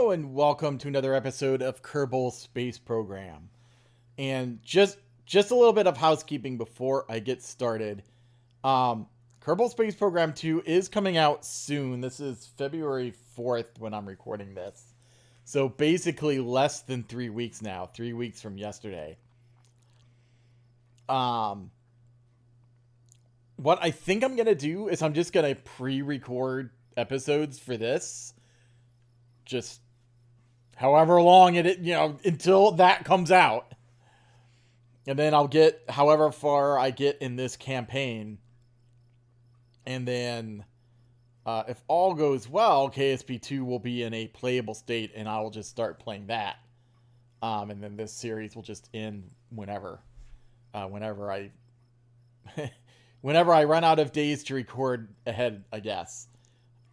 Hello and welcome to another episode of Kerbal Space Program. And just a little bit of housekeeping before I get started. Kerbal Space Program 2 is coming out soon. This is February 4th when I'm recording this. So basically less than 3 weeks now, 3 weeks from yesterday. What I think I'm going to do is I'm just going to pre-record episodes for this. Just however long until that comes out. And then I'll get however far I get in this campaign. And then if all goes well, KSP2 will be in a playable state and I will just start playing that. And then this series will just end whenever I run out of days to record ahead, I guess.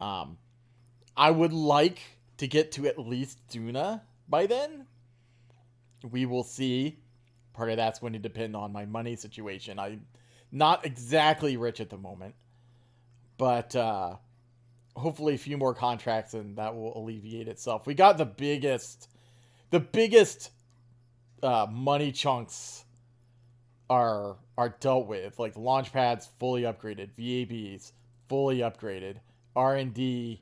I would like to get to at least Duna by then. We will see. Part of that's going to depend on my money situation. I'm not exactly rich at the moment. But hopefully a few more contracts and that will alleviate itself. We got the biggest money chunks are dealt with. Like the launch pads fully upgraded. VABs fully upgraded. R&D.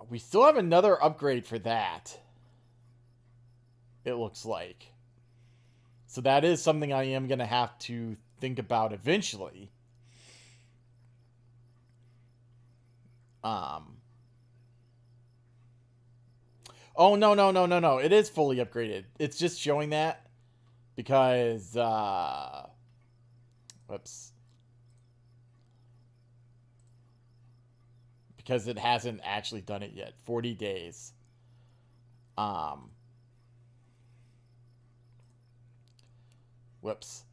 We still have another upgrade for that. It looks like. So that is something I am going to have to think about eventually. Oh, no. It is fully upgraded. It's just showing that because, whoops. Because it hasn't actually done it yet. 40 days. Whoops.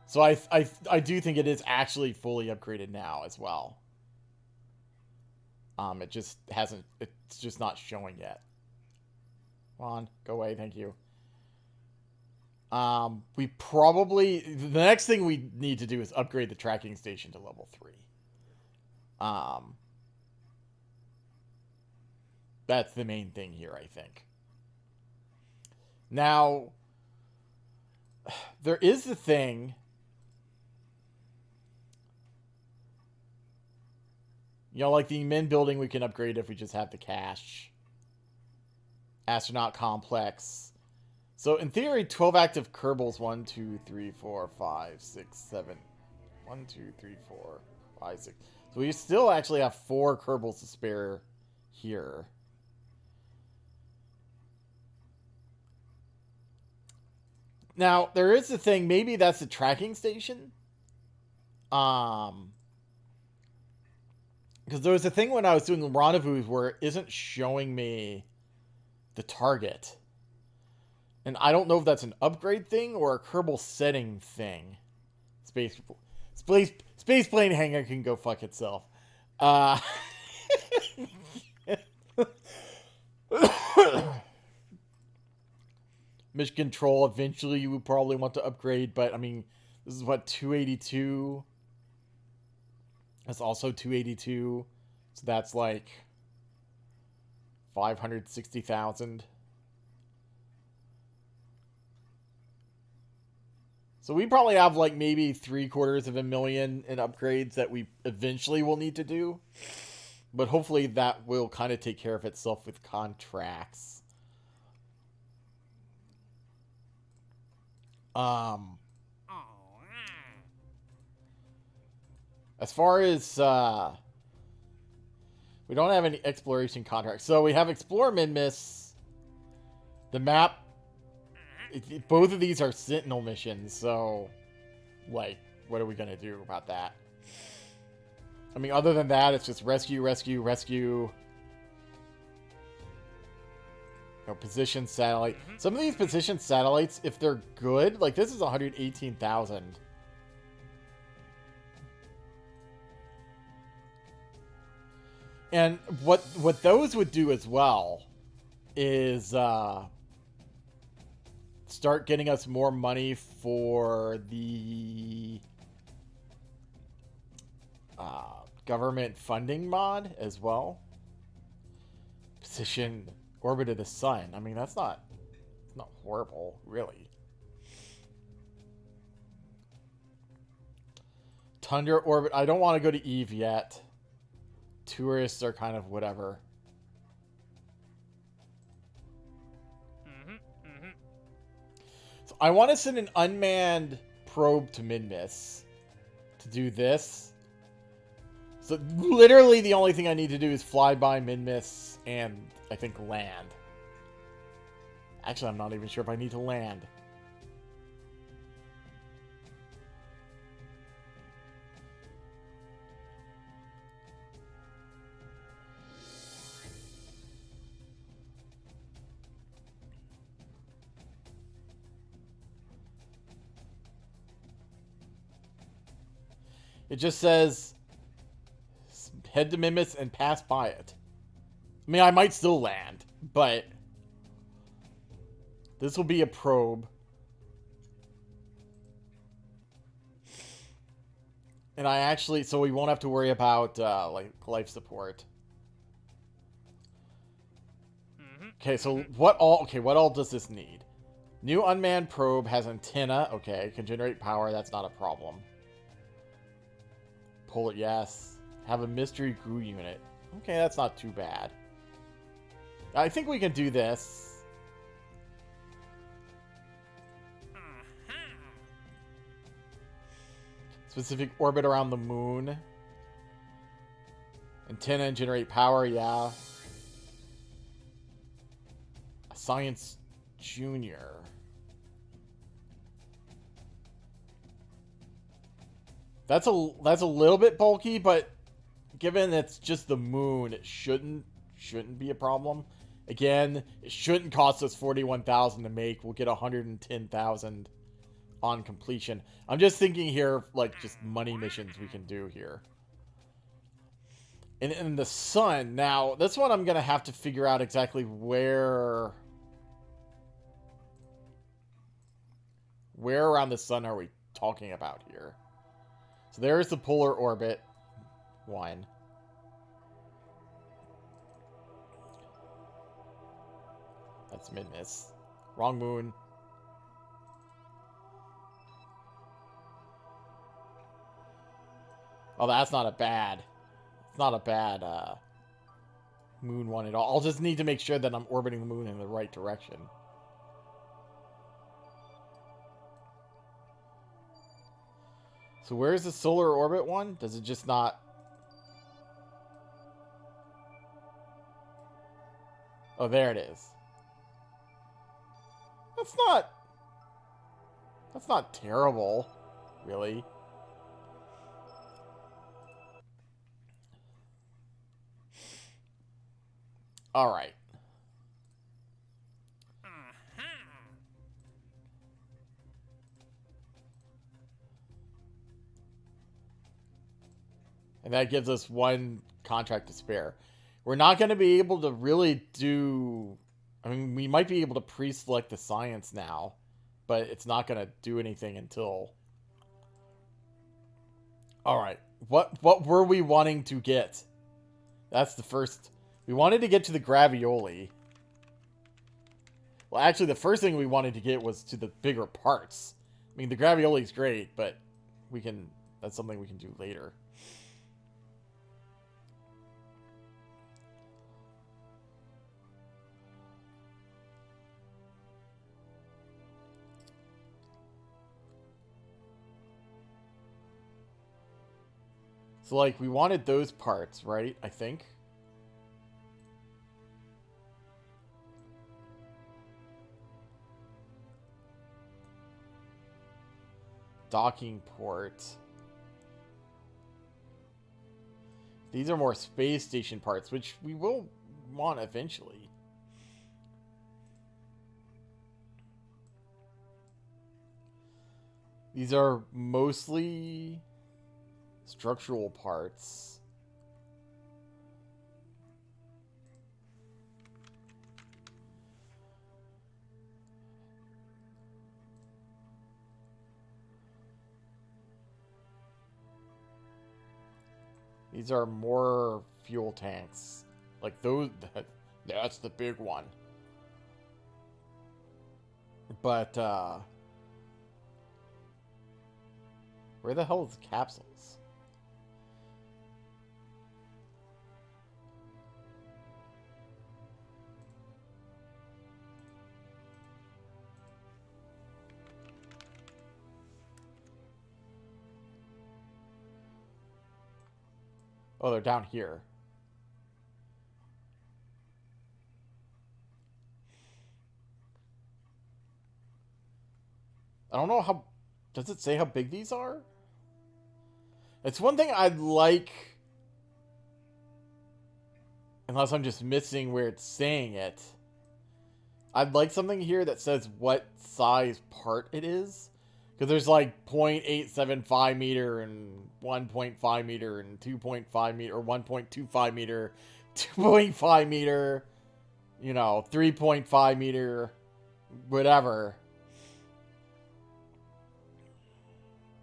So I do think it is actually fully upgraded now as well. It just hasn't. It's just not showing yet. Come on, go away. Thank you. We probably the next thing we need to do is upgrade the tracking station to level 3. That's the main thing here, I think. Now, there is the thing. Like the Min building we can upgrade if we just have the cash. Astronaut complex. So in theory, 12 active Kerbals. 1, 2, 3, 4, 5, 6, 7. 1, 2, 3, 4, 5, 6. So we still actually have 4 Kerbals to spare here. Now, there is the thing, maybe that's the tracking station. Because there was a thing when I was doing rendezvous where it isn't showing me the target. And I don't know if that's an upgrade thing or a Kerbal setting thing. Space plane hangar can go fuck itself. Mission control, eventually you would probably want to upgrade, but I mean, this is what, 282? That's also 282. So that's like 560,000. So we probably have like maybe 750,000 in upgrades that we eventually will need to do. But hopefully that will kind of take care of itself with contracts. As far as we don't have any exploration contracts. So we have Explore Minmus. The map, both of these are Sentinel missions, so like, what are we gonna do about that? I mean, other than that, it's just rescue. Position satellite. Some of these position satellites, if they're good, like this is 118,000. And what those would do as well is start getting us more money for the government funding mod as well. Position orbit of the sun. I mean, it's not horrible, really. Tundra orbit. I don't want to go to Eve yet. Tourists are kind of whatever. So I want to send an unmanned probe to Minmus to do this. So literally the only thing I need to do is fly by Minmus and I think land. Actually, I'm not even sure if I need to land. It just says head to Minmus and pass by it. I mean, I might still land, but this will be a probe. And I actually, so we won't have to worry about like life support. Okay, so what all does this need? New unmanned probe has antenna. Okay, can generate power. That's not a problem. Pull it, yes. Have a mystery GRU unit. Okay, that's not too bad. I think we can do this. Specific orbit around the moon. Antenna and generate power, yeah. A science junior. That's a little bit bulky, but given it's just the moon, it shouldn't be a problem. Again, it shouldn't cost us 41,000 to make. We'll get 110,000 on completion. I'm just thinking here, like, just money missions we can do here. And in the sun, now, this one I'm going to have to figure out exactly where around the sun are we talking about here. So there's the polar orbit one. That's Minmus. Wrong moon. Oh, that's not a bad. It's not a bad moon one at all. I'll just need to make sure that I'm orbiting the moon in the right direction. So where's the solar orbit one? Does it just not... Oh, there it is. That's not terrible, really. All right. And that gives us one contract to spare. We're not going to be able to really do... I mean, we might be able to pre-select the science now, but it's not going to do anything until... Alright, what were we wanting to get? That's the first... We wanted to get to the Gravioli. Well, actually, the first thing we wanted to get was to the bigger parts. I mean, the Gravioli's great, but we can... That's something we can do later. So, like, we wanted those parts, right? I think. Docking port. These are more space station parts, which we will want eventually. These are mostly... structural parts. These are more fuel tanks. Like those, that's the big one. But, where the hell is the capsules? Oh, they're down here. I don't know how... Does it say how big these are? It's one thing I'd like... Unless I'm just missing where it's saying it. I'd like something here that says what size part it is. Because there's like 0.875 meter and 1.5 meter and 2.5 meter or 1.25 meter, 2.5 meter, you know, 3.5 meter, whatever.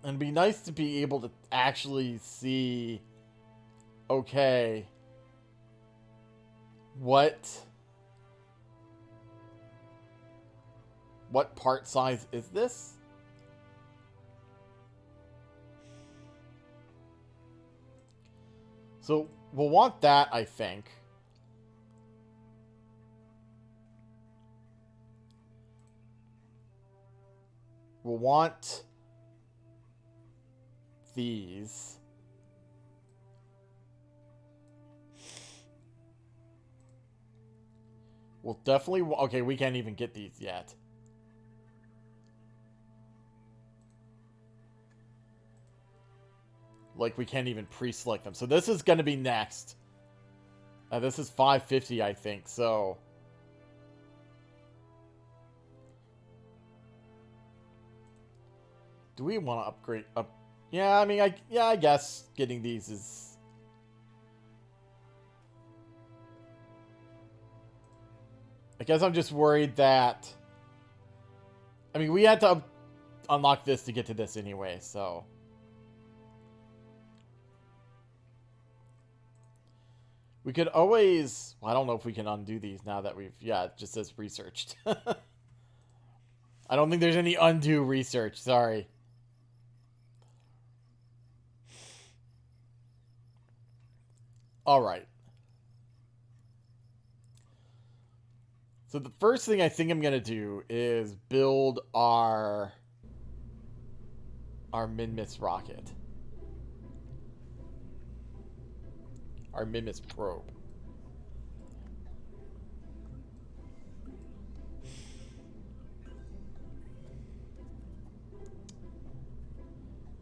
And it'd be nice to be able to actually see, okay, what part size is this? So we'll want that, I think. We'll want these. We'll definitely... Okay, we can't even get these yet. Like, we can't even pre-select them. So this is going to be next. This is 550, I think, so... Do we want to upgrade... Yeah, I mean, I guess getting these is... I guess I'm just worried that... I mean, we had to unlock this to get to this anyway, so... We could always... Well, I don't know if we can undo these now that we've... Yeah, it just says researched. I don't think there's any undo research. Sorry. Alright. So the first thing I think I'm going to do is build our Minmus rocket. Our Minmus probe.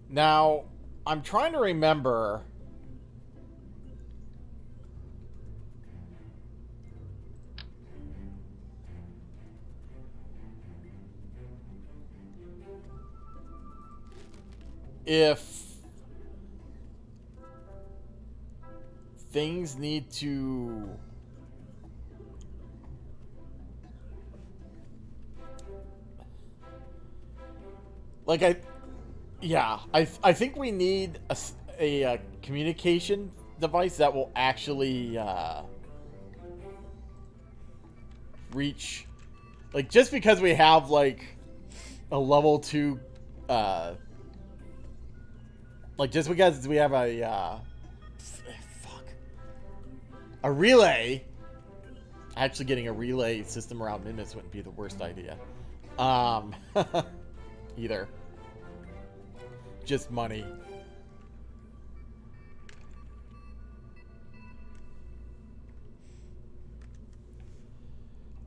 Now, I'm trying to remember... if things need to... Like, I think we need a communication device that will actually reach... Like, just because we have, like, a level 2... like, just because we have a... a relay. Actually getting a relay system around Minmus wouldn't be the worst idea. Either. Just money.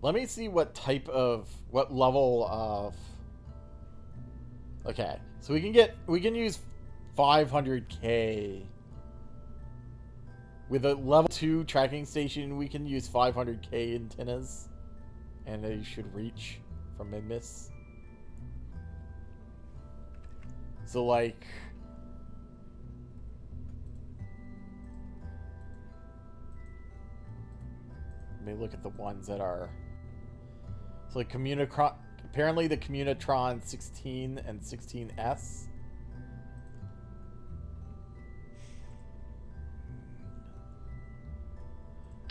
Let me see what level of... Okay, so we can use 500k. With a level 2 tracking station, we can use 500k antennas. And they should reach from Minmus. So, like... Let me look at the ones that are... So, like, apparently the Communitron 16 and 16S.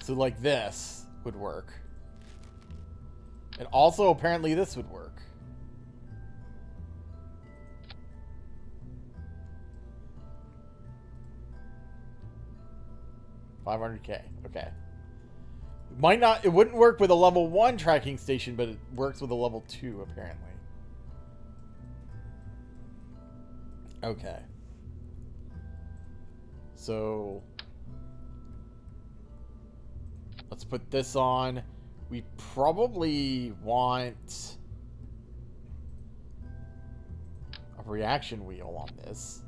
So like this would work. And also apparently this would work. $500K. Okay. Might not. It wouldn't work with a level 1 tracking station, but it works with a level 2 apparently. Okay. So let's put this on. We probably want a reaction wheel on this.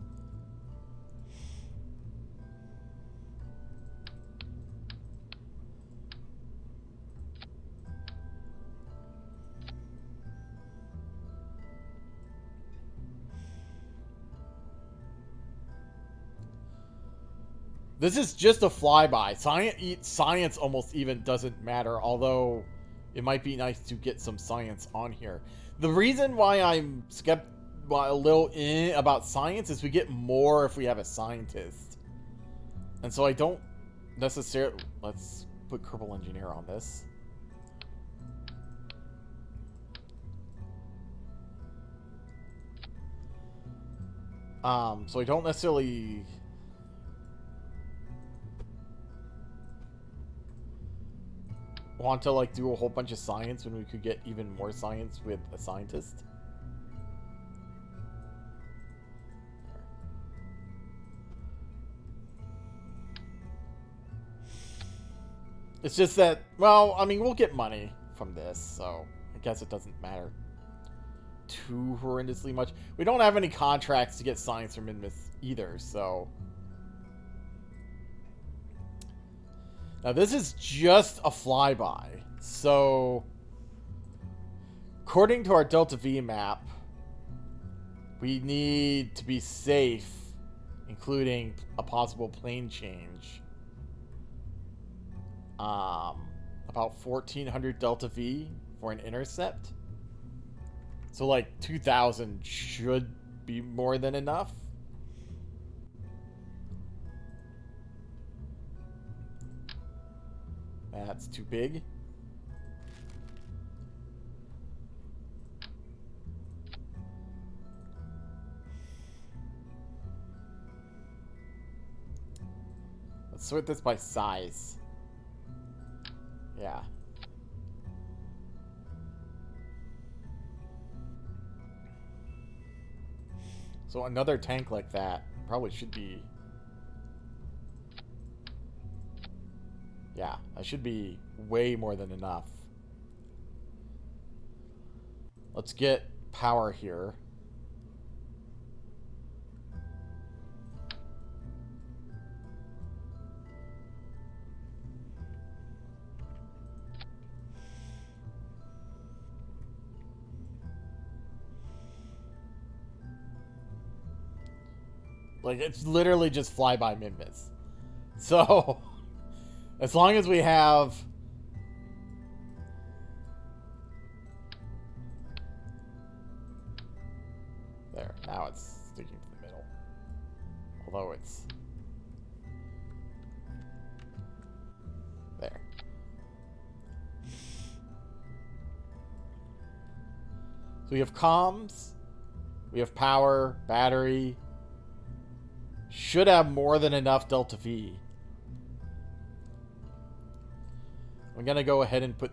This is just a flyby. Science almost even doesn't matter, although it might be nice to get some science on here. The reason why I'm a little about science is we get more if we have a scientist. And so I don't necessarily... Let's put Kerbal Engineer on this. So I don't necessarily... want to like do a whole bunch of science when we could get even more science with a scientist. It's just that, well, I mean, we'll get money from this, so I guess it doesn't matter too horrendously much. We don't have any contracts to get science from Inmus either, so... Now, this is just a flyby. So, according to our Delta V map, we need to be safe, including a possible plane change. About 1,400 Delta V for an intercept. So, like, 2,000 should be more than enough. That's too big. Let's sort this by size. Yeah. So another tank like that probably should be... Yeah, that should be way more than enough. Let's get power here. Like, it's literally just flyby Minmus. So... As long as we have... There, now it's sticking to the middle. Although it's... There. So we have comms, we have power, battery. Should have more than enough Delta V. I'm gonna go ahead and put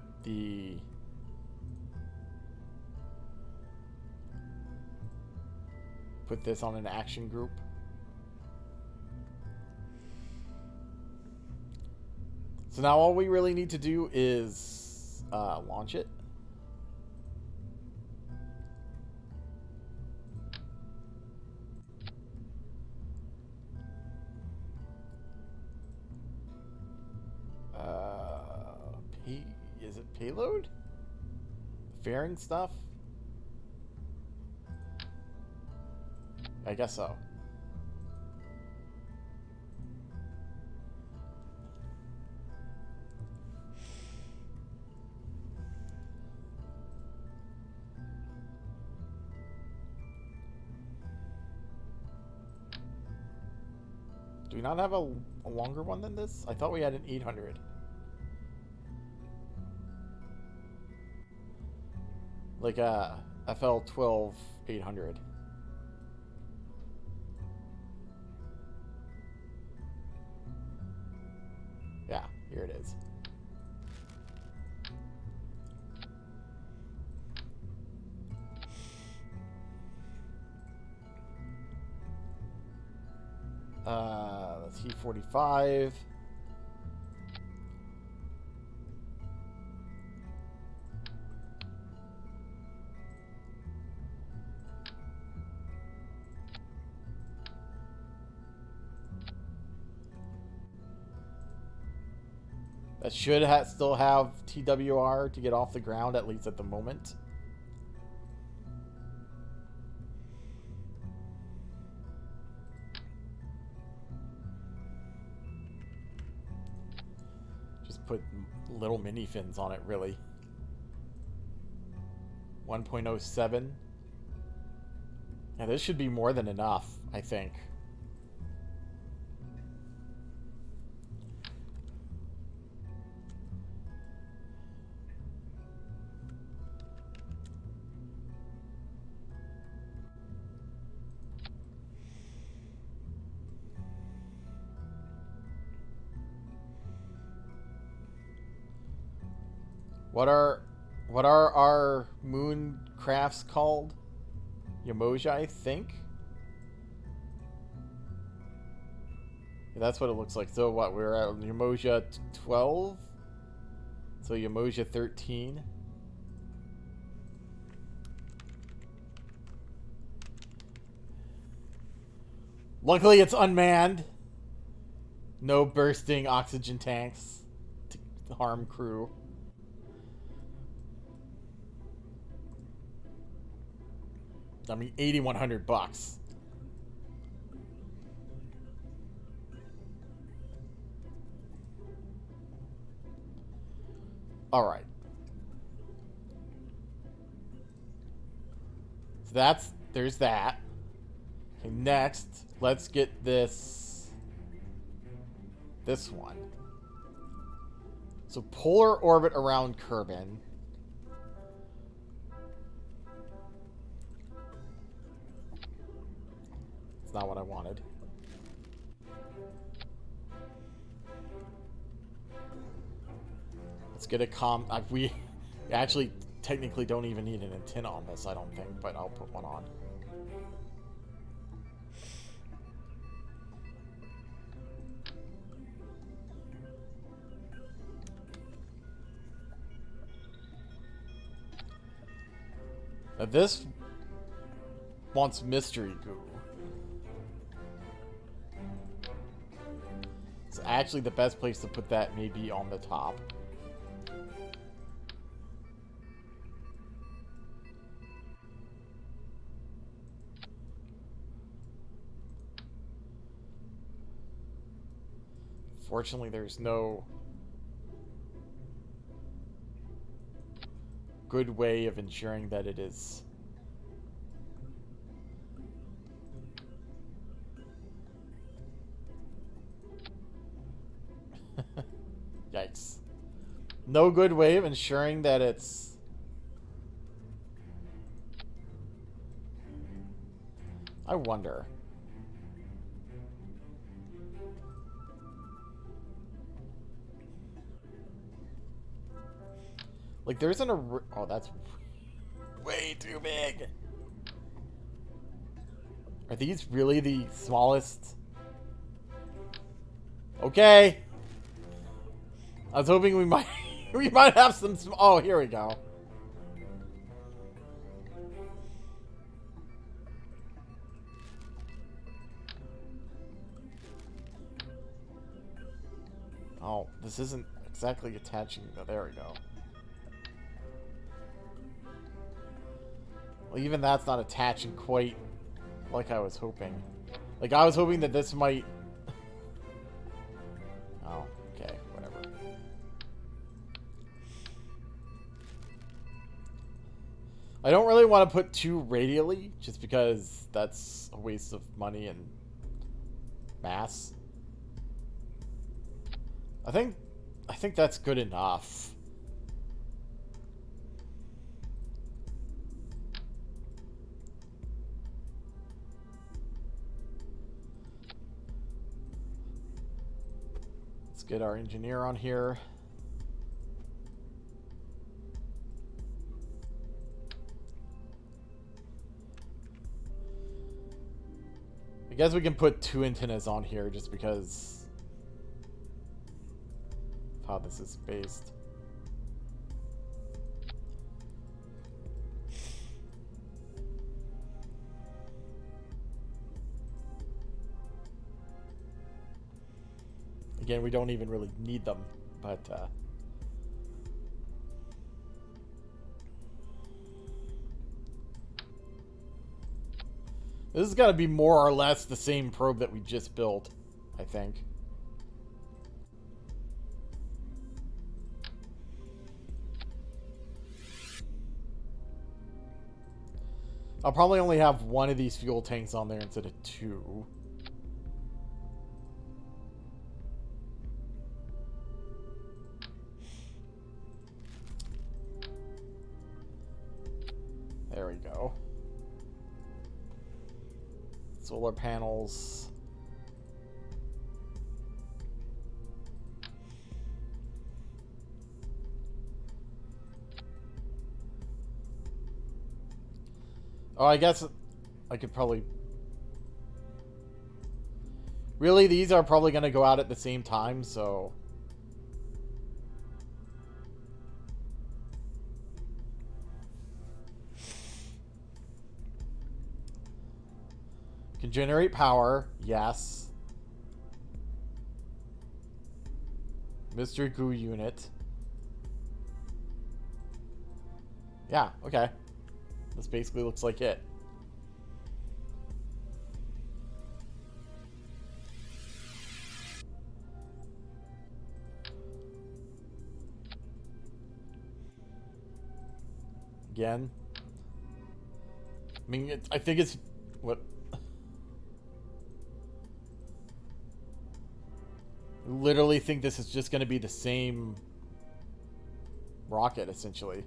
this on an action group. So now all we really need to do is launch it. Is it payload? Fairing stuff? I guess so. Do we not have a longer one than this? I thought we had an 800. Like a FL12 800. Yeah, here it is. Let's see, 45. That should still have TWR to get off the ground, at least at the moment. Just put little mini fins on it, really. 1.07. Yeah, this should be more than enough, I think. What are our moon crafts called? Yamoja, I think. Yeah, that's what it looks like. So what? We're at Yamoja 12. So Yamoja 13. Luckily, it's unmanned. No bursting oxygen tanks to harm crew. I mean, $8,100. All right. So there's that. Okay, next, let's get this one. So polar orbit around Kerbal. It's not what I wanted. Let's get a we actually technically don't even need an antenna on this, I don't think, but I'll put one on. Now this wants mystery goo. It's actually the best place to put that, maybe on the top. Fortunately, there's no good way of ensuring that it is. Yikes. No good way of ensuring that it's... I wonder. Like, there isn't a... Oh, that's way too big. Are these really the smallest? Okay. I was hoping we might we might have some oh, here we go. Oh, this isn't exactly attaching. Oh, there we go. Well, even that's not attaching quite like I was hoping. Like, I was hoping that this might... Oh, okay, whatever. I don't really want to put two radially, just because that's a waste of money and mass. I think that's good enough. Let's get our engineer on here. I guess we can put 2 antennas on here just because of how this is based. Again, we don't even really need them, but this is gotta be more or less the same probe that we just built, I think. I'll probably only have 1 of these fuel tanks on there instead of 2. There we go. Solar panels. Oh, I guess I could probably... Really, these are probably going to go out at the same time, so... Can generate power, yes. Mystery Goo unit. Yeah, okay. This basically looks like it. Again. I mean, I think it's... What... I literally think this is just going to be the same rocket, essentially.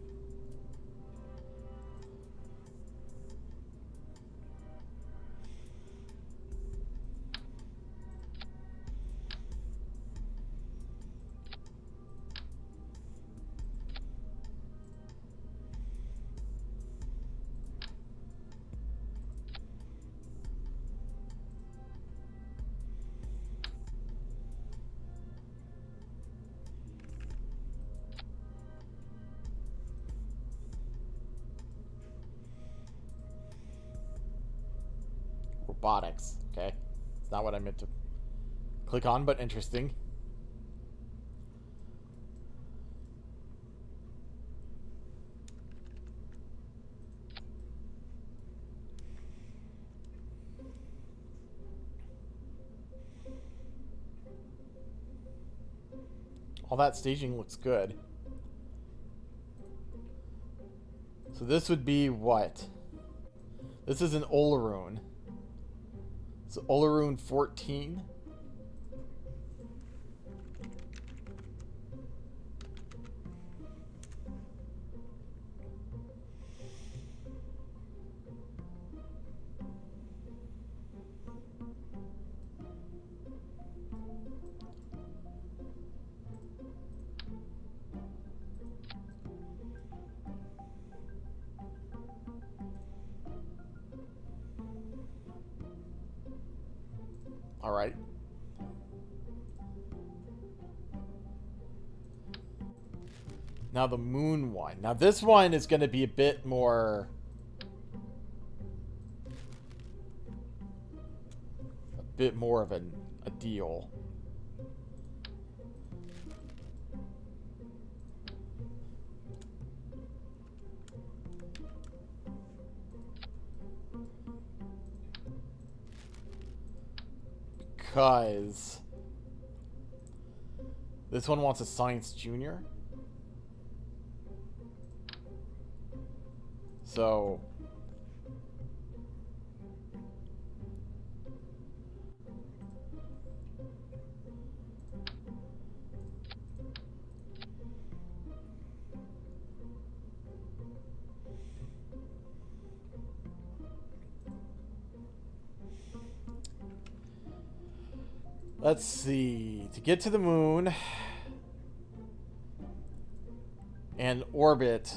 Robotics. Okay. It's not what I meant to click on, but interesting. All that staging looks good. So this would be what? This is an Olaroon. So Olaroon 14. All right. Now the moon one. Now this one is going to be a bit more... of a deal. Because this one wants a science junior. So Let's see. To get to the moon and orbit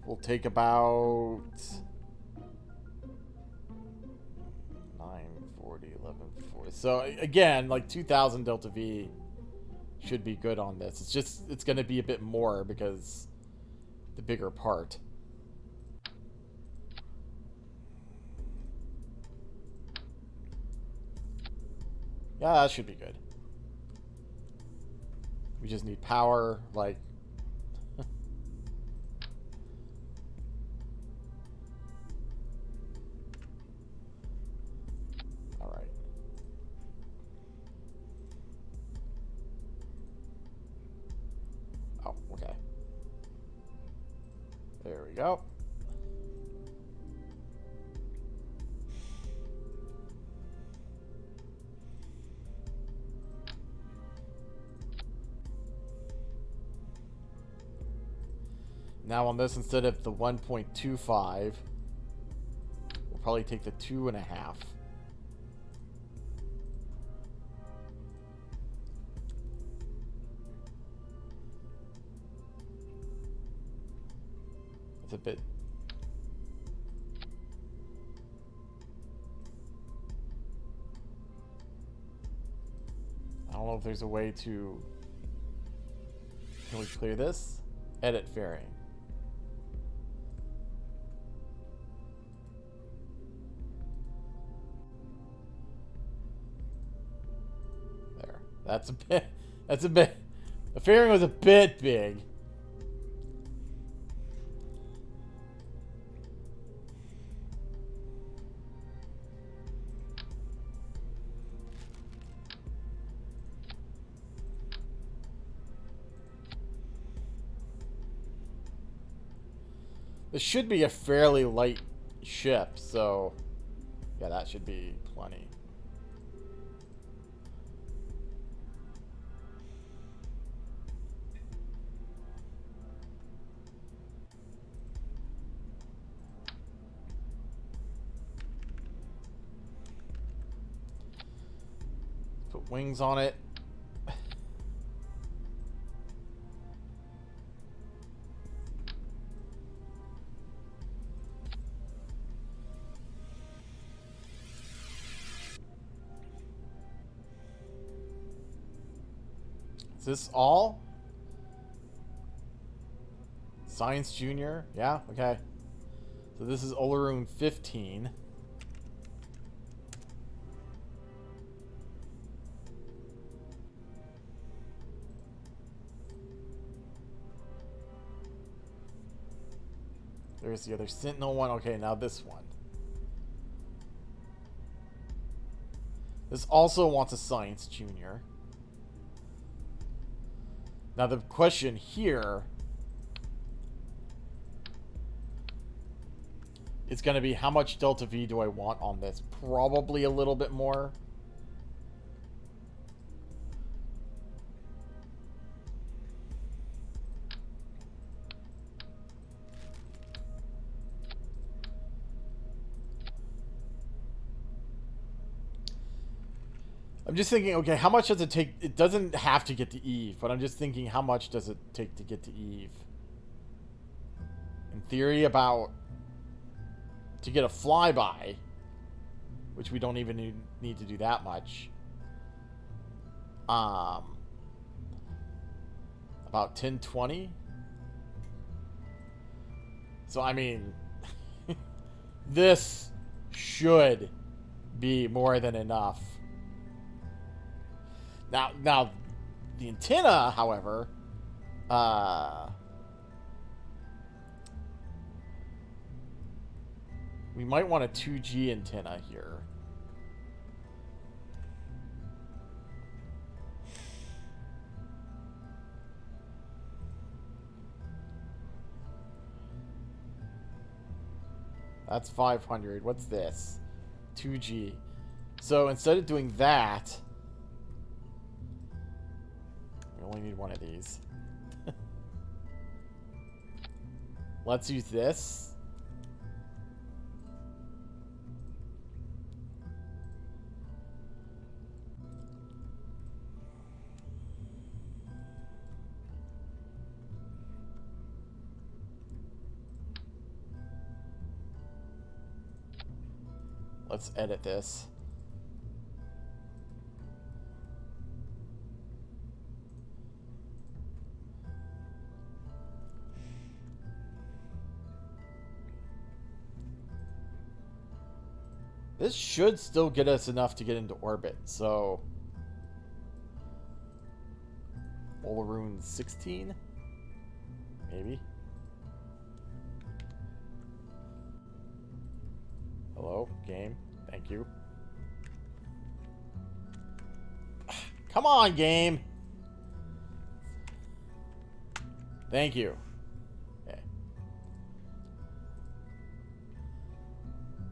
will take about 940, 1140. So again, like 2000 delta V should be good on this. It's just, it's going to be a bit more because the bigger part. Yeah, that should be good. We just need power, like... Alright. Oh, okay. There we go. Now on this, instead of the 1.25, we'll probably take the 2.5. It's a bit... I don't know if there's a way to... Can we clear this? Edit fairing. That's a bit... That's a bit... The fairing was a bit big. This should be a fairly light ship, so... Yeah, that should be plenty. Put wings on it. Is this all? Science Junior? Yeah, okay. So this is Olaroon 15. There's the other Sentinel one. Okay, now this one. This also wants a Science Junior. Now the question here is going to be, how much delta V do I want on this? Probably a little bit more. I'm just thinking, okay, how much does it take? It doesn't have to get to Eve, but I'm just thinking, how much does it take to get to Eve? In theory, about... To get a flyby, which we don't even need to do that much. About 10-20. So, I mean... this should be more than enough. Now, the antenna, however, we might want a 2G antenna here. That's 500. What's this? 2G. So instead of doing that... We only need one of these. Let's use this. Let's edit this. This should still get us enough to get into orbit, so... Olaroon 16? Maybe? Hello, game. Thank you. Come on, game! Thank you. Okay.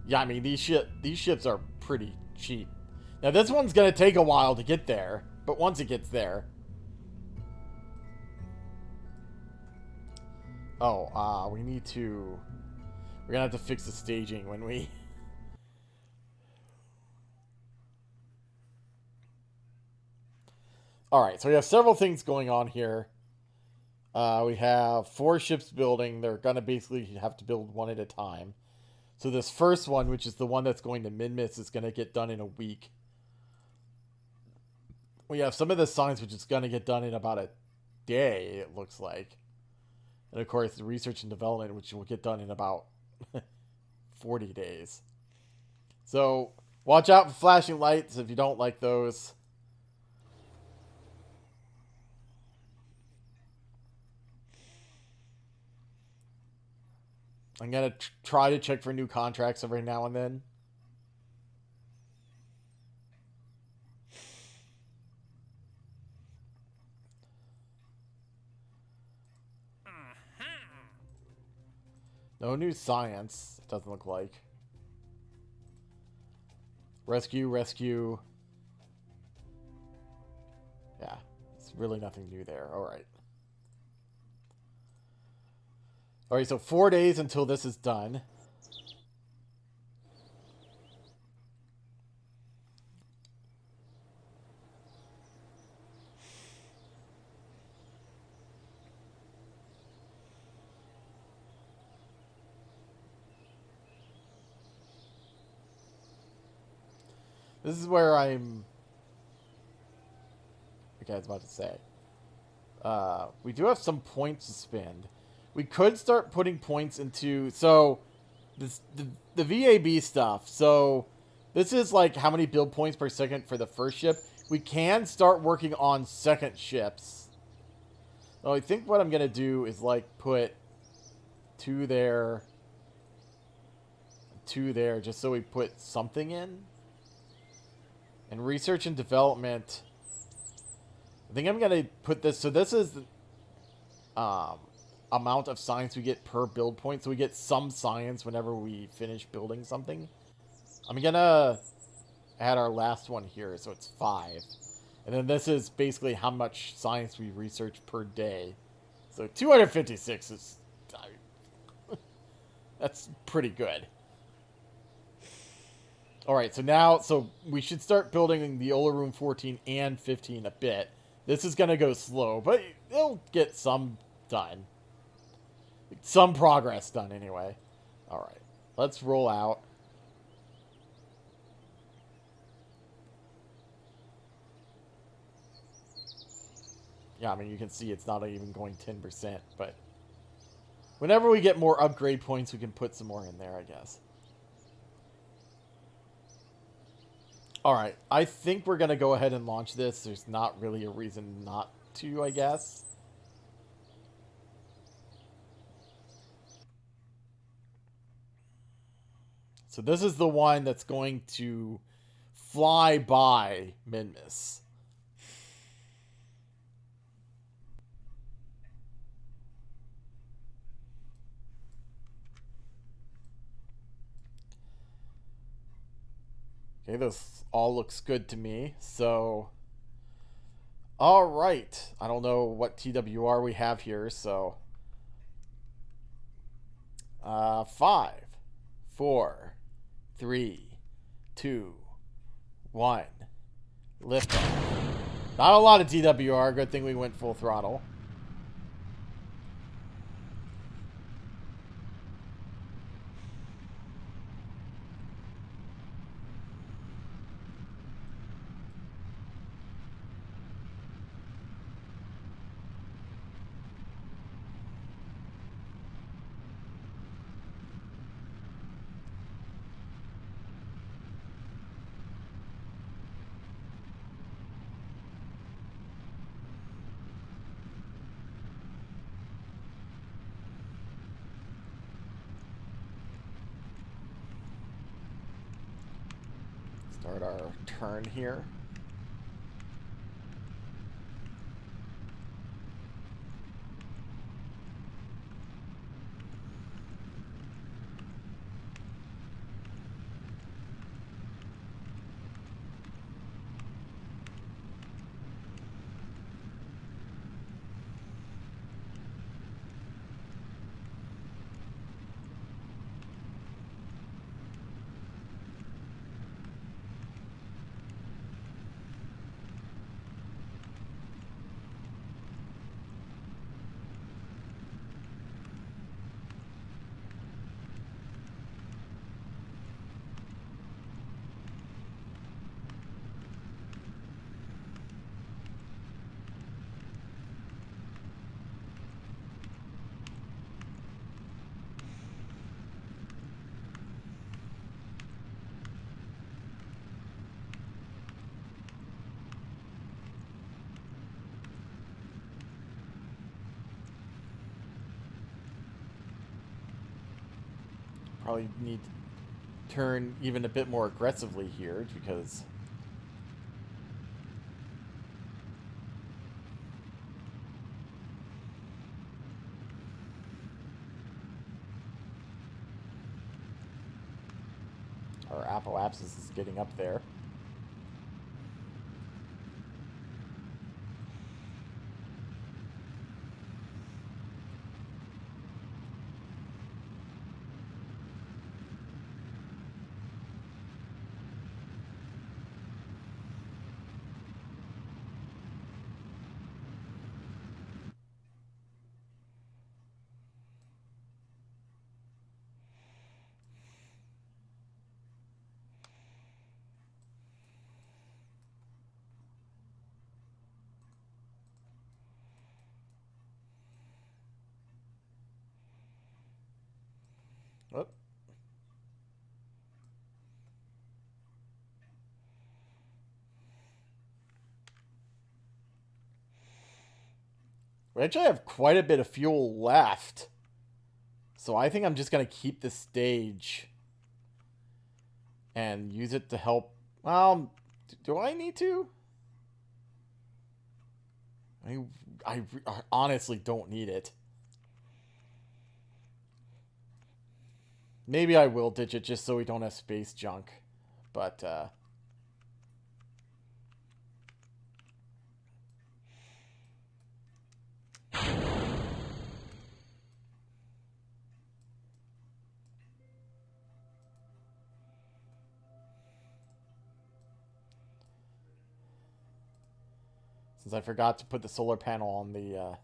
Yeah, I mean, these ships are pretty cheap. Now, this one's gonna take a while to get there, but once it gets there... Oh, we need to... We're gonna have to fix the staging when we... Alright, so we have several things going on here. We have 4 ships building. They're gonna basically have to build one at a time. So this first one, which is the one that's going to Minmus, is gonna get done in a week. We have some of the science, which is gonna get done in about a day, it looks like. And of course, the research and development, which will get done in about 40 days. So, watch out for flashing lights if you don't like those. I'm going to try to check for new contracts every now and then. No new science, it doesn't look like. Rescue. Yeah, it's really nothing new there. Alright. Alright, so 4 days until this is done. This is where I'm... Okay, I was about to say. We do have some points to spend. We could start putting points into... So, the VAB stuff. So, this is like how many build points per second for the first ship. We can start working on second ships. So, I think what I'm going to do is like put 2 there. 2 there, just so we put something in. And research and development, I think I'm going to put this... So this is the amount of science we get per build point. So we get some science whenever we finish building something. I'm going to add our last one here, so it's 5. And then this is basically how much science we research per day. So 256 is... that's pretty good. Alright, so now, we should start building the Olaroon 14 and 15 a bit. This is going to go slow, but it'll get some done. Some progress done, anyway. Alright, let's roll out. Yeah, I mean, you can see it's not even going 10%, but... Whenever we get more upgrade points, we can put some more in there, I guess. Alright, I think we're going to go ahead and launch this. There's not really a reason not to, I guess. So this is the one that's going to fly by Minmus. Okay, this all looks good to me. So, all right. I don't know what TWR we have here, so 5, 4, 3, 2, 1. Lift off. Not a lot of TWR. Good thing we went full throttle. Start our turn here. Probably need to turn even a bit more aggressively here because our apoapsis is getting up there. Oh. We actually have quite a bit of fuel left. So I think I'm just going to keep the stage and use it to help. Well, do I need to? I honestly don't need it. Maybe I will ditch it just so we don't have space junk. But, since I forgot to put the solar panel on the,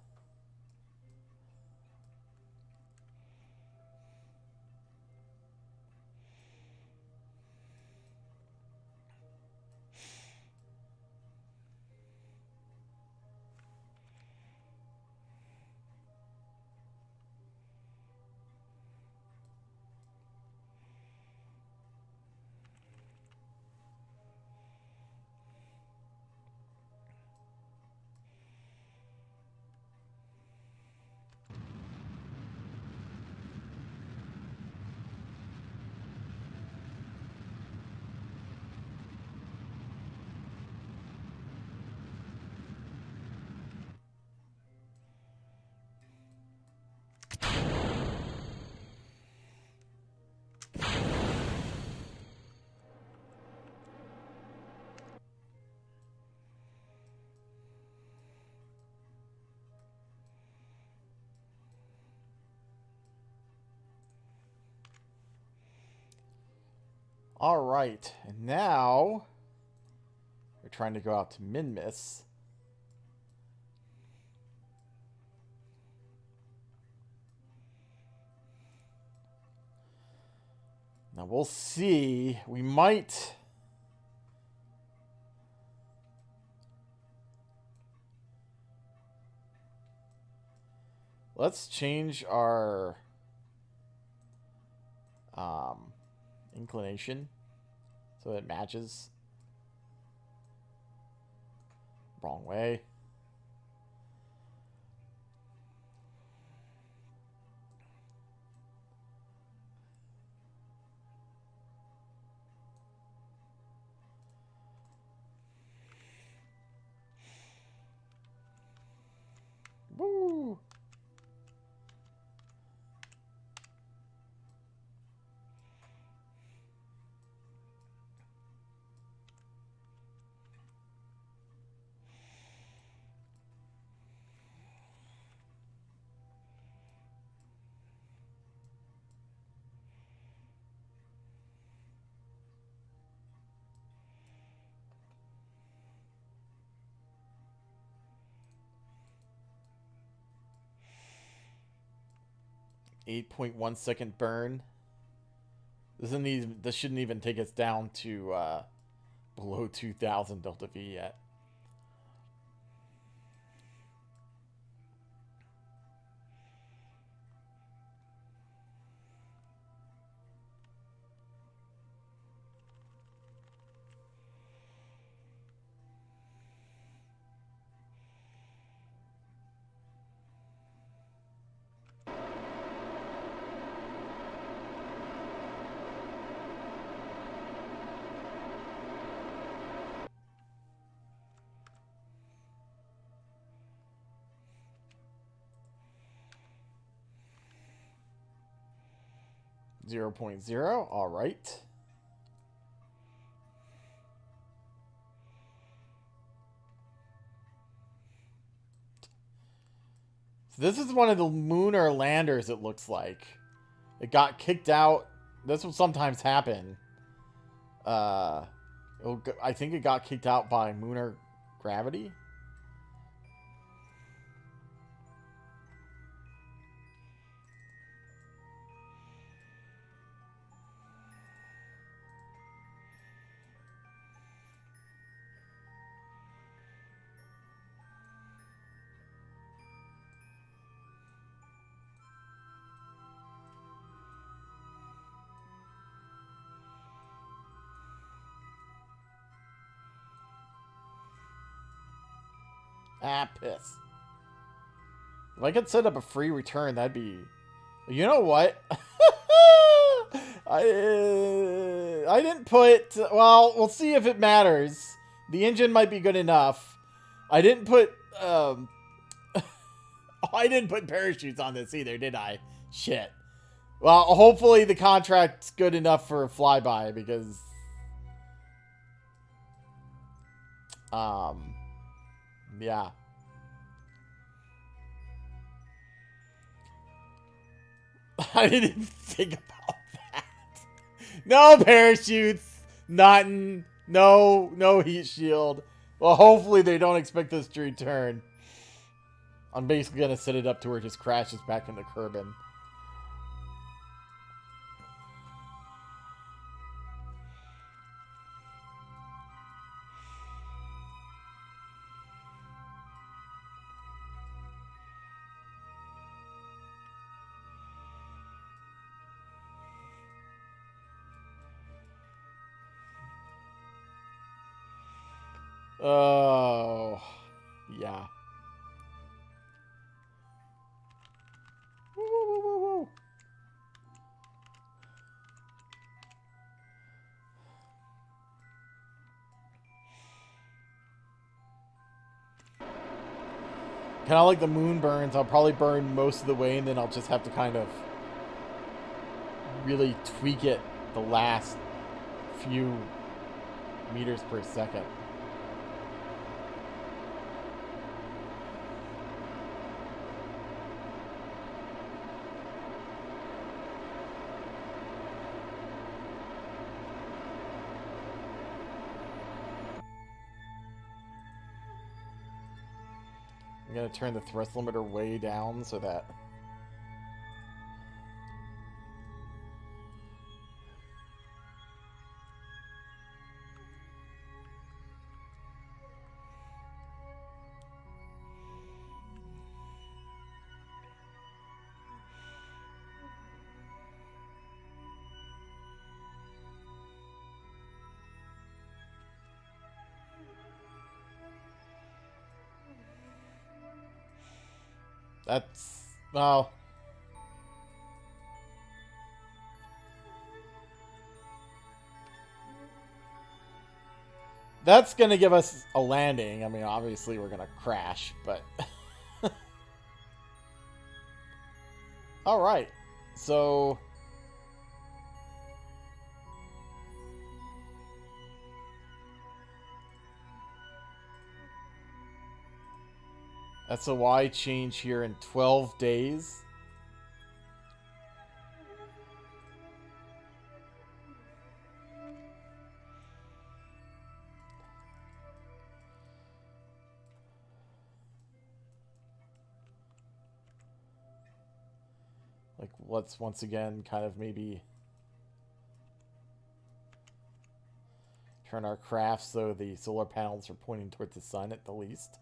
Alright, and now we're trying to go out to Minmus. Now we'll see. We might... Let's change our inclination so it matches. Wrong way. 8.1 second burn. This shouldn't even take us down to below 2,000 delta V yet. Zero point zero. All right. So this is one of the lunar landers, it looks like. It got kicked out. This will sometimes happen. I think it got kicked out by lunar gravity. Ah, piss. If I could set up a free return, that'd be... You know what? I didn't put... Well, we'll see if it matters. The engine might be good enough. I didn't put... I didn't put parachutes on this either, did I? Shit. Well, hopefully the contract's good enough for a flyby, because... Yeah. I didn't even think about that. No parachutes. Nothing. No heat shield. Well, hopefully they don't expect us to return. I'm basically going to set it up to where it just crashes back into Kerbal. Oh, yeah. Woo, woo, woo, woo. Kind of like the moon burns. I'll probably burn most of the way, and then I'll just have to kind of really tweak it the last few meters per second. I'm going to turn the thrust limiter way down so that... That's... well... That's going to give us a landing. I mean, obviously we're going to crash, but... Alright. So... SOI change here in 12 days. Like, let's once again kind of maybe turn our craft so the solar panels are pointing towards the sun at the least.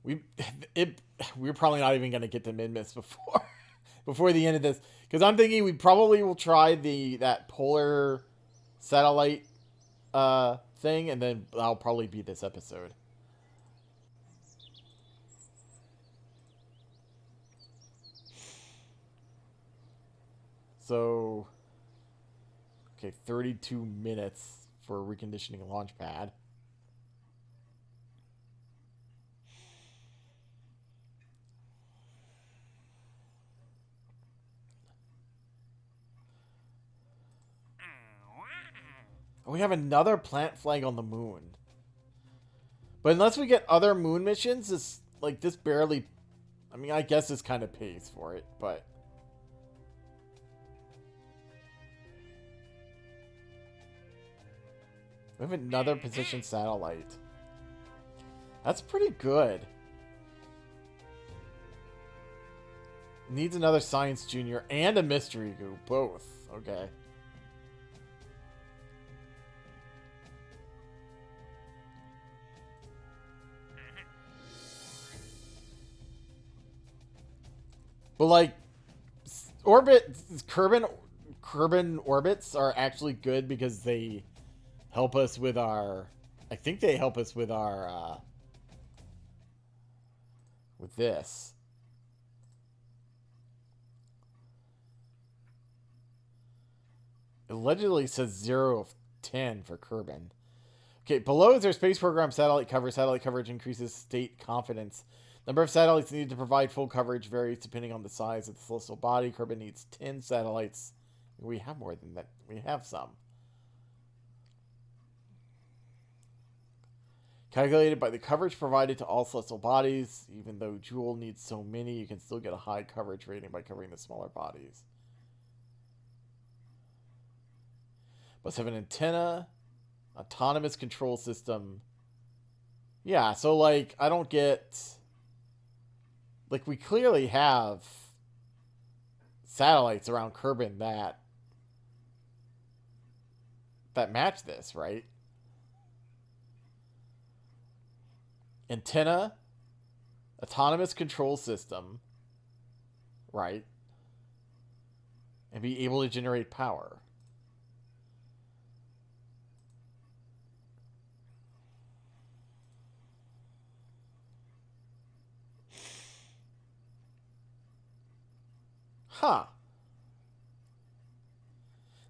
We're probably not even going to get to mid-miss before the end of this, because I'm thinking we probably will try that polar satellite thing, and then that'll probably be this episode. So, okay, 32 minutes for reconditioning launch pad. We have another plant flag on the moon. But unless we get other moon missions, this barely... I mean, I guess this kind of pays for it, but... We have another position satellite. That's pretty good. Needs another science junior and a mystery goo. Both. Okay. But like, Kerbal orbits are actually good because they help us with our... I think they help us with our... with this. It allegedly says 0 of 10 for Kerbal. Okay, below is their space program satellite cover. Satellite coverage increases state confidence. Number of satellites needed to provide full coverage varies depending on the size of the celestial body. Kerbal needs 10 satellites. We have more than that. We have some. Calculated by the coverage provided to all celestial bodies. Even though Joule needs so many, you can still get a high coverage rating by covering the smaller bodies. Must have an antenna. Autonomous control system. Yeah, so like, I don't get... Like, we clearly have satellites around Kerbal that match this, right? Antenna, autonomous control system, right? And be able to generate power. Huh.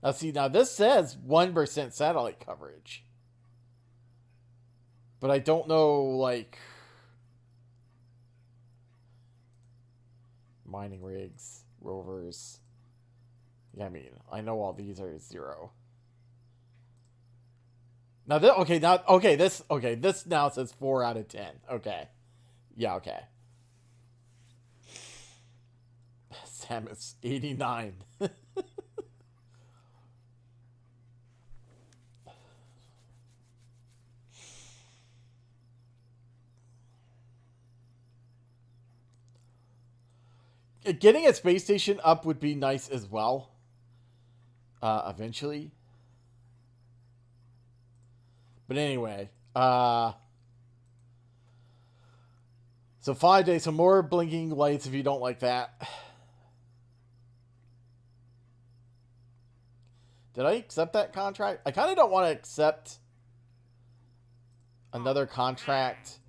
Now, see, now this says 1% satellite coverage. But I don't know, like... Mining rigs, rovers. Yeah, I mean, I know all these are 0. Now, this now says 4 out of 10. Okay. Yeah, okay. Samus 89. Getting a space station up would be nice as well. Eventually. But anyway, so 5 days, so more blinking lights if you don't like that. Did I accept that contract? I kind of don't want to accept another contract.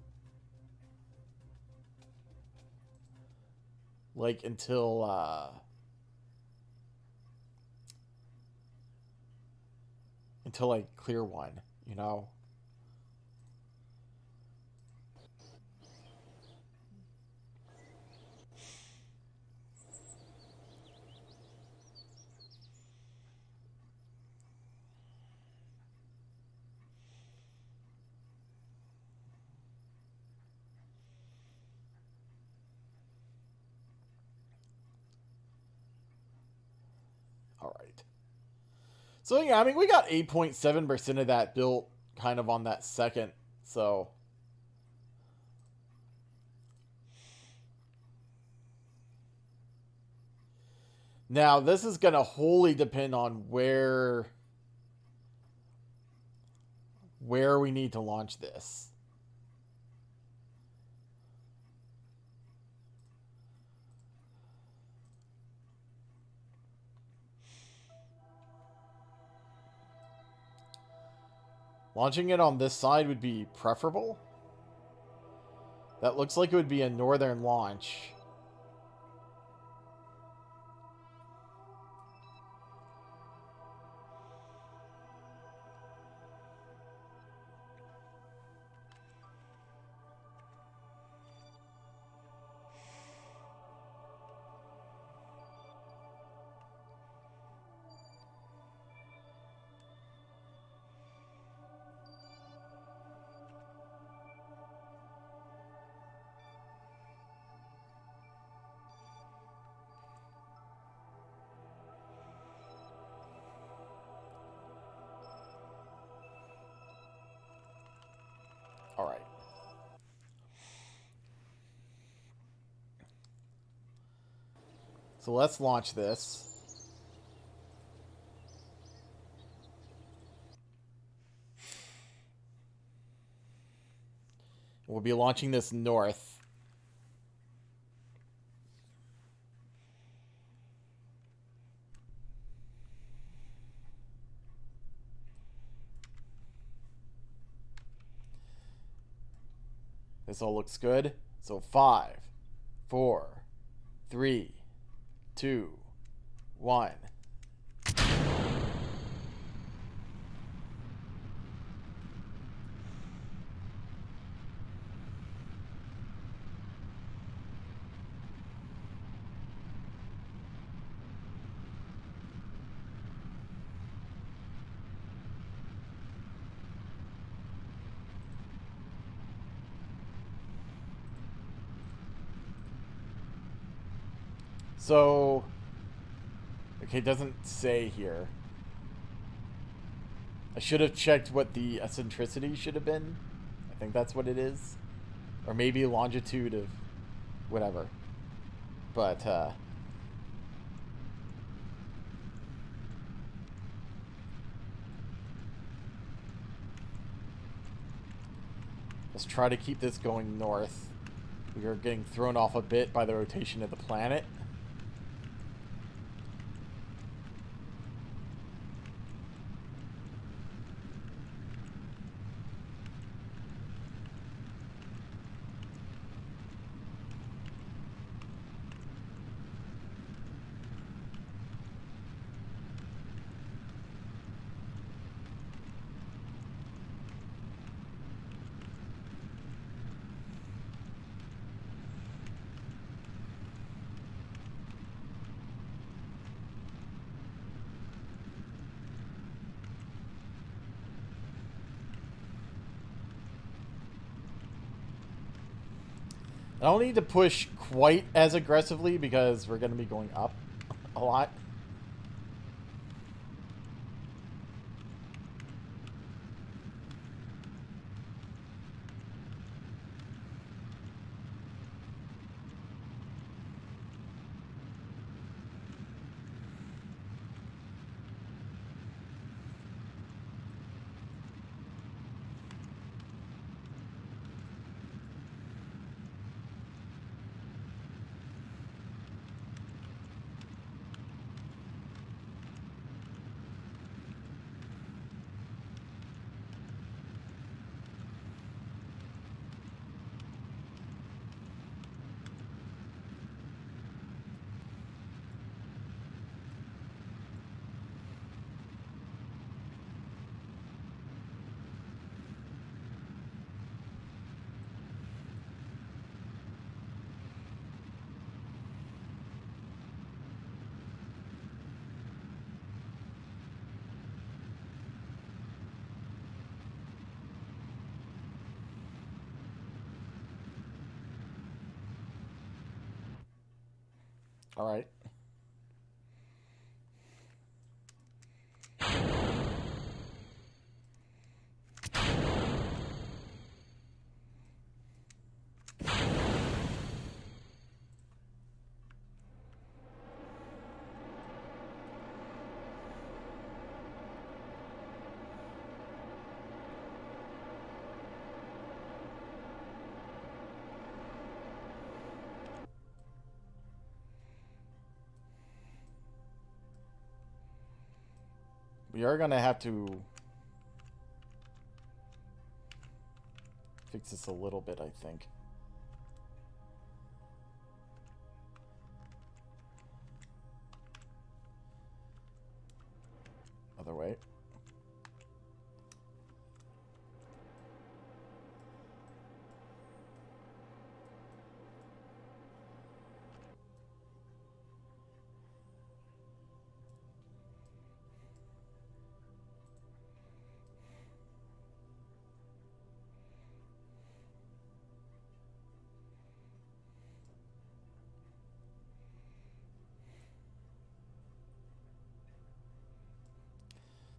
Like, until, I clear one, you know? Alright. So, yeah, I mean, we got 8.7% of that built kind of on that second, so... Now, this is going to wholly depend on where we need to launch this. Launching it on this side would be preferable. That looks like it would be a northern launch. All right. So let's launch this. We'll be launching this north. This all looks good. So 5, 4, 3, 2, 1. So, okay, it doesn't say here. I should have checked what the eccentricity should have been. I think that's what it is. Or maybe longitude of whatever. But, let's try to keep this going north. We are getting thrown off a bit by the rotation of the planet. I don't need to push quite as aggressively because we're going to be going up a lot. All right. we are going to have to fix this a little bit, I think. Other way.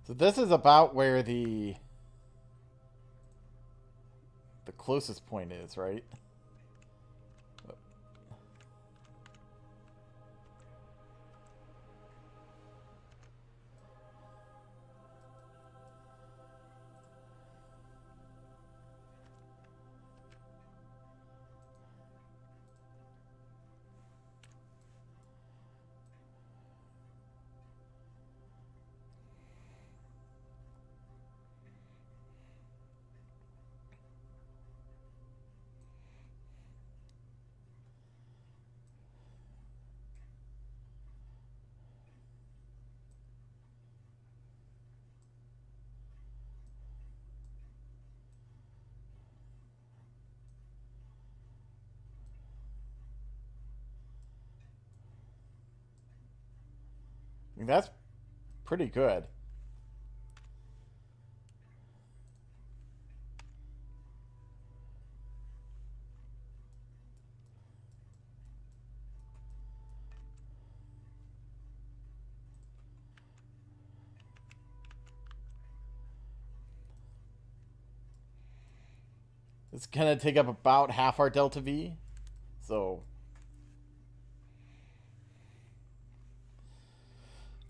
So this is about where the closest point is, right? I mean, that's pretty good. It's going to take up about half our delta V. So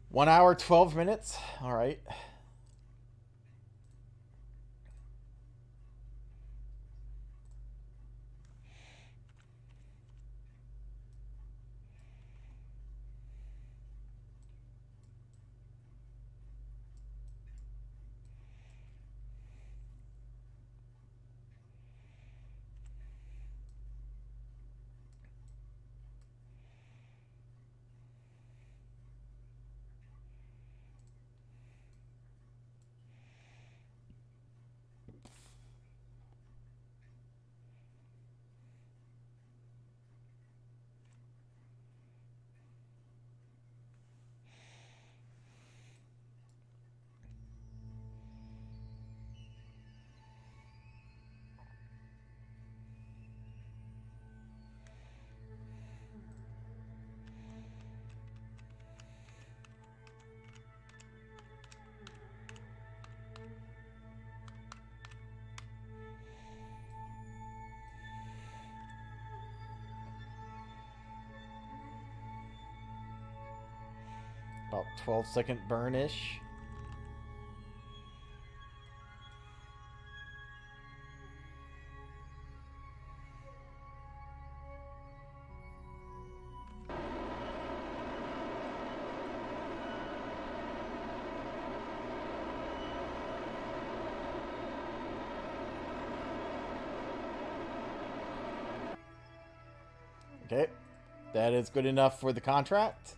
1 hour, 12 minutes. All right. About 12-second burn-ish. Okay, that is good enough for the contract.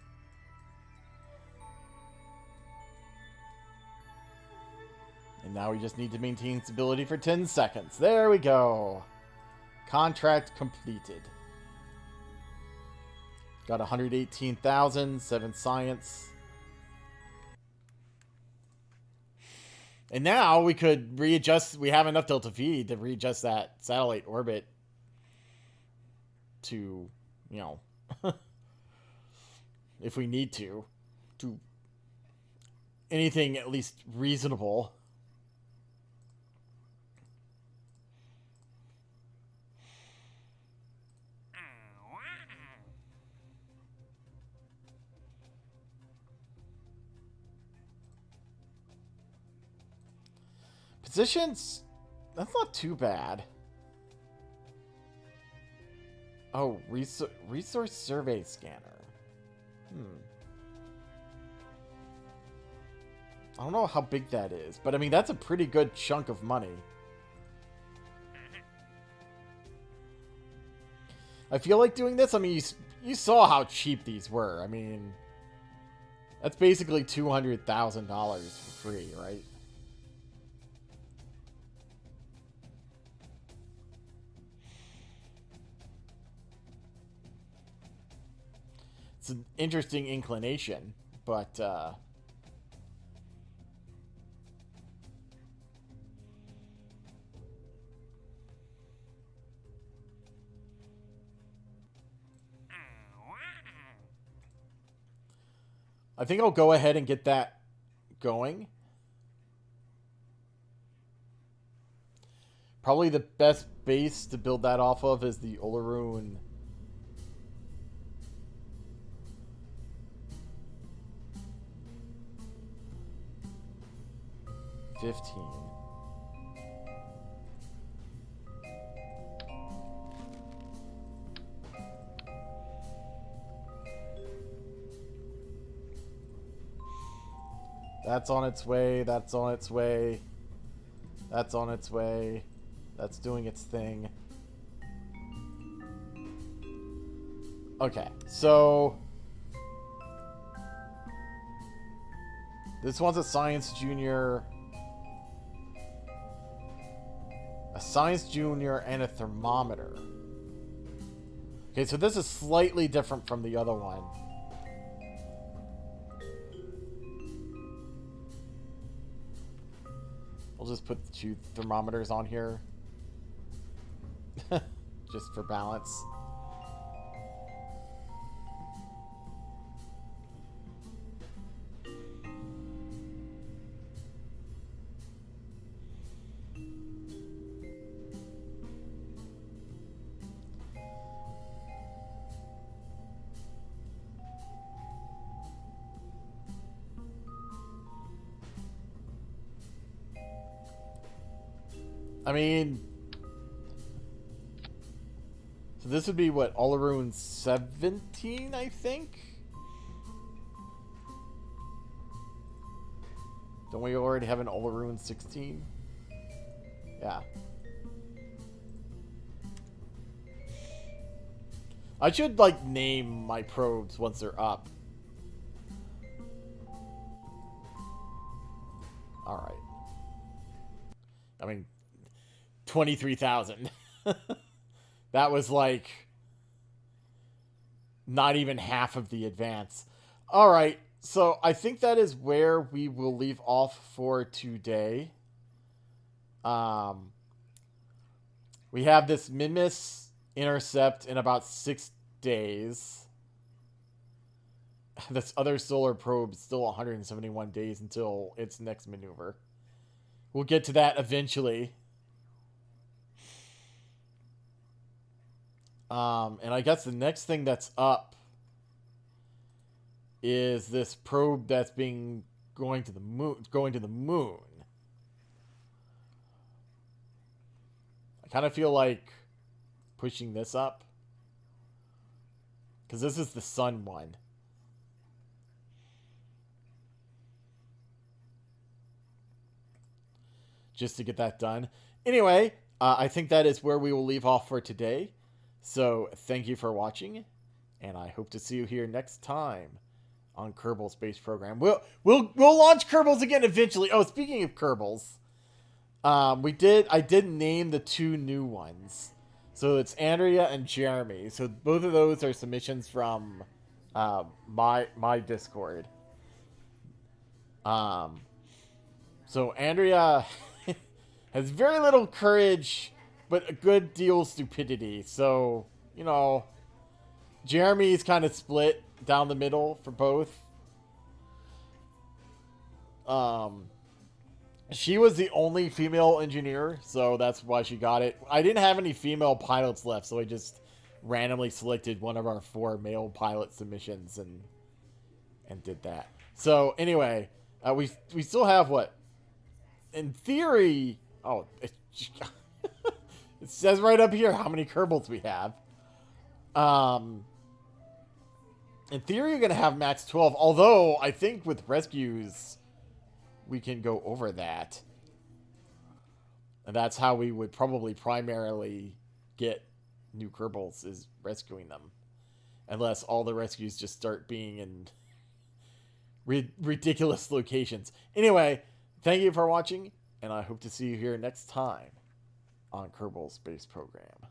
And now we just need to maintain stability for 10 seconds. There we go. Contract completed. Got 118,000, 7 science. And now we could readjust. We have enough delta V to readjust that satellite orbit to, you know, if we need to anything at least reasonable. Positions, that's not too bad. Oh, resource survey scanner. I don't know how big that is, but I mean, that's a pretty good chunk of money. I feel like doing this, I mean, you saw how cheap these were. I mean, that's basically $200,000 for free, right? It's an interesting inclination, but I think I'll go ahead and get that going. Probably the best base to build that off of is the Olaroon 15. That's on its way. That's on its way. That's on its way. That's doing its thing. Okay, so this one's a science junior, and a thermometer. Okay, so this is slightly different from the other one. I'll just put the 2 thermometers on here. Just for balance. I mean, so this would be what, Olaroon 17, I think? Don't we already have an Olaroon 16? Yeah. I should, like, name my probes once they're up. Alright. I mean, 23,000. That was like not even half of the advance. All right, so I think that is where we will leave off for today. We have this Mimus intercept in about 6 days. This other solar probe is still 171 days until its next maneuver. We'll get to that eventually. And I guess the next thing that's up is this probe that's going to the moon. I kind of feel like pushing this up, because this is the sun one. Just to get that done. Anyway, I think that is where we will leave off for today. So thank you for watching, and I hope to see you here next time on Kerbal Space Program. We'll launch Kerbals again eventually. Oh, speaking of Kerbals, I did name the 2 new ones. So it's Andrea and Jeremy. So both of those are submissions from my Discord. So Andrea has very little courage, but a good deal of stupidity. So, you know, Jeremy's kind of split down the middle for both. She was the only female engineer, so that's why she got it. I didn't have any female pilots left, so I just randomly selected one of our 4 male pilot submissions and did that. So anyway, we still have what? In theory, it says right up here how many Kerbals we have. In theory, you're going to have max 12. Although, I think with rescues, we can go over that. And that's how we would probably primarily get new Kerbals, is rescuing them. Unless all the rescues just start being in ridiculous locations. Anyway, thank you for watching, and I hope to see you here next time on Kerbal Space Program.